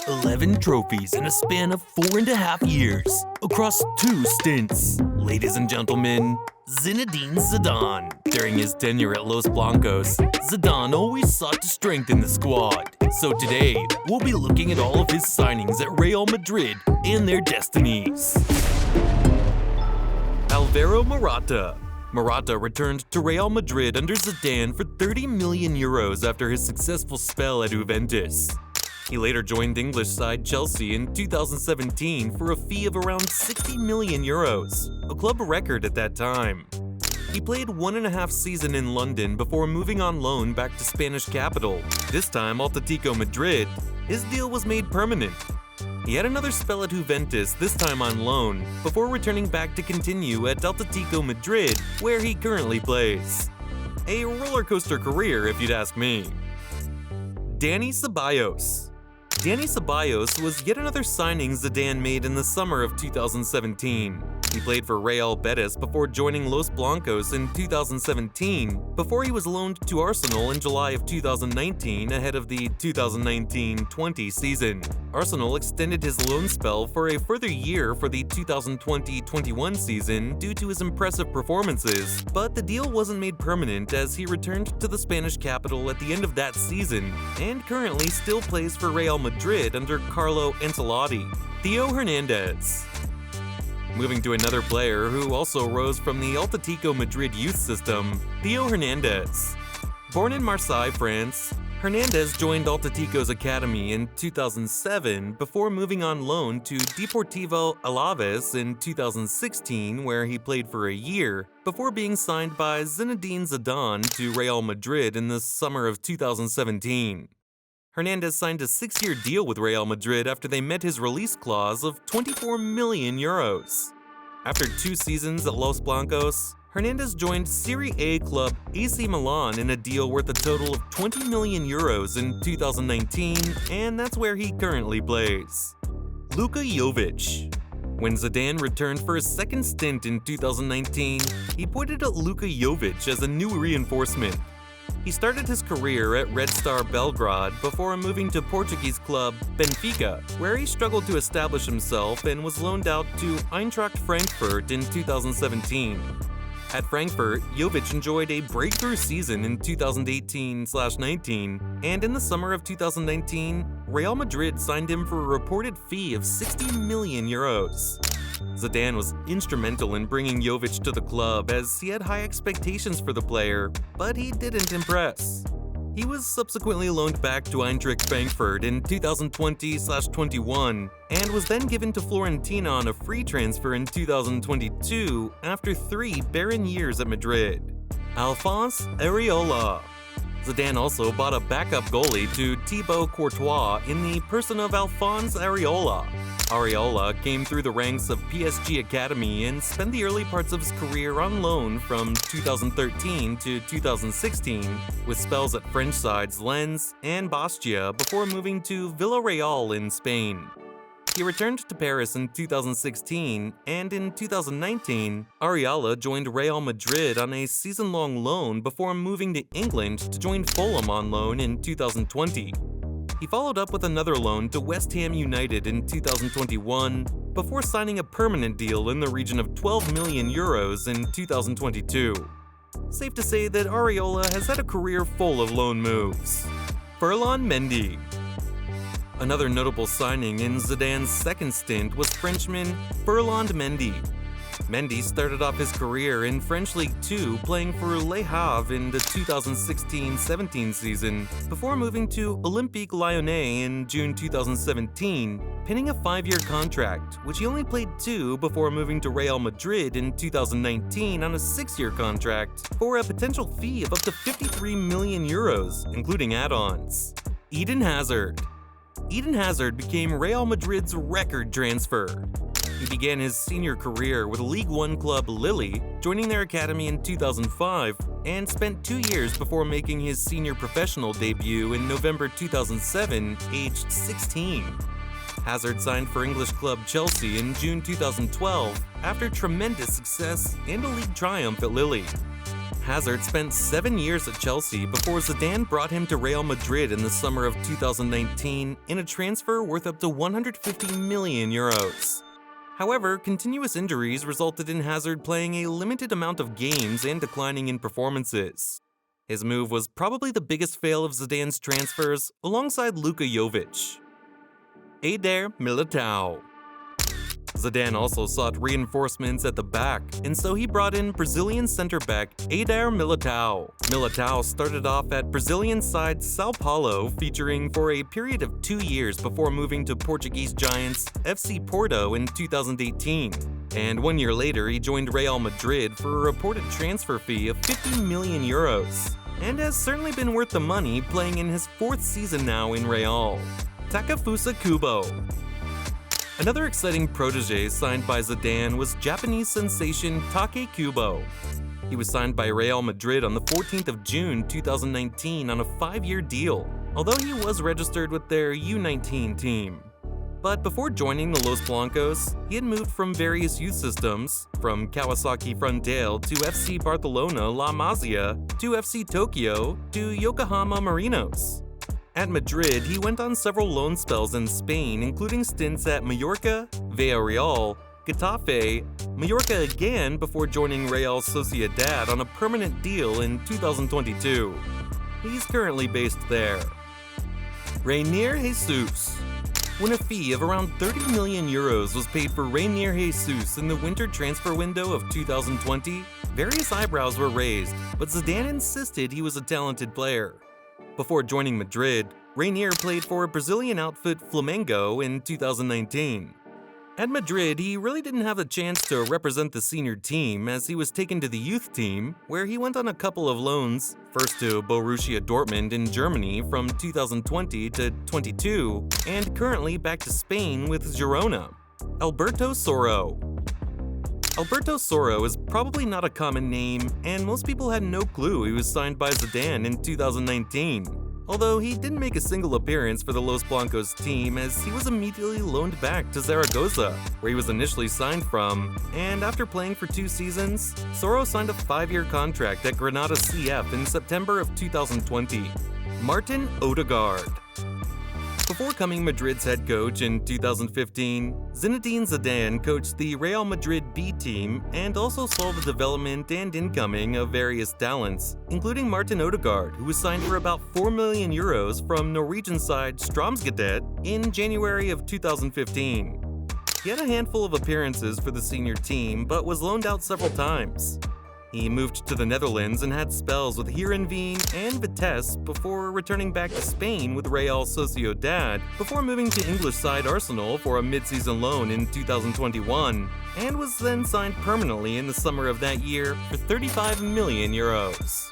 11 trophies in a span of 4.5 years across 2 stints. Ladies and gentlemen, Zinedine Zidane. During his tenure at Los Blancos, Zidane always sought to strengthen the squad. So today, we'll be looking at all of his signings at Real Madrid and their destinies. Alvaro Morata. Morata returned to Real Madrid under Zidane for 30 million euros after his successful spell at Juventus. He later joined English side Chelsea in 2017 for a fee of around 60 million euros, a club record at that time. He played 1.5 seasons in London before moving on loan back to Spanish capital. This time Atletico Madrid, his deal was made permanent. He had another spell at Juventus, this time on loan, before returning back to continue at Atletico Madrid, where he currently plays. A roller coaster career, if you'd ask me. Dani Ceballos. Dani Ceballos was yet another signing Zidane made in the summer of 2017. He played for Real Betis before joining Los Blancos in 2017, before he was loaned to Arsenal in July of 2019 ahead of the 2019-20 season. Arsenal extended his loan spell for a further year for the 2020-21 season due to his impressive performances, but the deal wasn't made permanent as he returned to the Spanish capital at the end of that season and currently still plays for Real Madrid under Carlo Ancelotti. Theo Hernandez. Moving to another player who also rose from the Atletico Madrid youth system, Theo Hernandez. Born in Marseille, France, Hernandez joined Atletico's academy in 2007 before moving on loan to Deportivo Alaves in 2016, where he played for a year, before being signed by Zinedine Zidane to Real Madrid in the summer of 2017. Hernandez signed a 6-year deal with Real Madrid after they met his release clause of 24 million euros. After 2 seasons at Los Blancos, Hernandez joined Serie A club AC Milan in a deal worth a total of 20 million euros in 2019, and that's where he currently plays. Luka Jovic. When Zidane returned for his second stint in 2019, he pointed at Luka Jovic as a new reinforcement. He started his career at Red Star Belgrade before moving to Portuguese club Benfica, where he struggled to establish himself and was loaned out to Eintracht Frankfurt in 2017. At Frankfurt, Jovic enjoyed a breakthrough season in 2018-19, and in the summer of 2019, Real Madrid signed him for a reported fee of 60 million euros. Zidane was instrumental in bringing Jovic to the club as he had high expectations for the player, but he didn't impress. He was subsequently loaned back to Eintracht Frankfurt in 2020-21 and was then given to Fiorentina on a free transfer in 2022 after 3 barren years at Madrid. Alphonse Areola. Zidane also bought a backup goalie to Thibaut Courtois in the person of Alphonse Areola. Areola came through the ranks of PSG Academy and spent the early parts of his career on loan from 2013 to 2016, with spells at French sides Lens and Bastia before moving to Villarreal in Spain. He returned to Paris in 2016, and in 2019, Areola joined Real Madrid on a season-long loan before moving to England to join Fulham on loan in 2020. He followed up with another loan to West Ham United in 2021 before signing a permanent deal in the region of 12 million euros in 2022. Safe to say that Areola has had a career full of loan moves. Ferland Mendy. Another notable signing in Zidane's second stint was Frenchman Ferland Mendy. Mendy started off his career in French League 2 playing for Le Havre in the 2016-17 season before moving to Olympique Lyonnais in June 2017, pinning a 5-year contract, which he only played 2 before moving to Real Madrid in 2019 on a 6-year contract for a potential fee of up to 53 million euros, including add-ons. Eden Hazard. Eden Hazard became Real Madrid's record transfer. He began his senior career with League One club Lille, joining their academy in 2005, and spent 2 years before making his senior professional debut in November 2007, aged 16. Hazard signed for English club Chelsea in June 2012 after tremendous success and a league triumph at Lille. Hazard spent 7 years at Chelsea before Zidane brought him to Real Madrid in the summer of 2019 in a transfer worth up to 150 million euros. However, continuous injuries resulted in Hazard playing a limited amount of games and declining in performances. His move was probably the biggest fail of Zidane's transfers, alongside Luka Jovic. Eder Militao. Zidane also sought reinforcements at the back, and so he brought in Brazilian center-back Eder Militao. Militao started off at Brazilian side Sao Paulo, featuring for a period of 2 years before moving to Portuguese giants FC Porto in 2018. And 1 year later, he joined Real Madrid for a reported transfer fee of 50 million euros, and has certainly been worth the money, playing in his 4th season now in Real. Takefusa Kubo. Another exciting protege signed by Zidane was Japanese sensation Take Kubo. He was signed by Real Madrid on the 14th of June 2019 on a 5-year deal, although he was registered with their U19 team. But before joining the Los Blancos, he had moved from various youth systems, from Kawasaki Frontale to FC Barcelona La Masia to FC Tokyo to Yokohama Marinos. At Madrid, he went on several loan spells in Spain, including stints at Mallorca, Villarreal, Getafe, Mallorca again before joining Real Sociedad on a permanent deal in 2022. He's currently based there. Reinier Jesus. When a fee of around 30 million euros was paid for Reinier Jesus in the winter transfer window of 2020, various eyebrows were raised, but Zidane insisted he was a talented player. Before joining Madrid, Reinier played for Brazilian outfit Flamengo in 2019. At Madrid, he really didn't have a chance to represent the senior team, as he was taken to the youth team, where he went on a couple of loans, first to Borussia Dortmund in Germany from 2020 to 22, and currently back to Spain with Girona. Alberto Soro. Alberto Soro is probably not a common name, and most people had no clue he was signed by Zidane in 2019. Although he didn't make a single appearance for the Los Blancos team, as he was immediately loaned back to Zaragoza, where he was initially signed from, and after playing for 2 seasons, Soro signed a 5-year contract at Granada CF in September of 2020. Martin Odegaard. Before becoming Madrid's head coach in 2015, Zinedine Zidane coached the Real Madrid B team and also saw the development and incoming of various talents, including Martin Odegaard, who was signed for about 4 million euros from Norwegian side Strømsgodset in January of 2015. He had a handful of appearances for the senior team, but was loaned out several times. He moved to the Netherlands and had spells with Heerenveen and Vitesse before returning back to Spain with Real Sociedad, before moving to English side Arsenal for a mid-season loan in 2021, and was then signed permanently in the summer of that year for 35 million euros.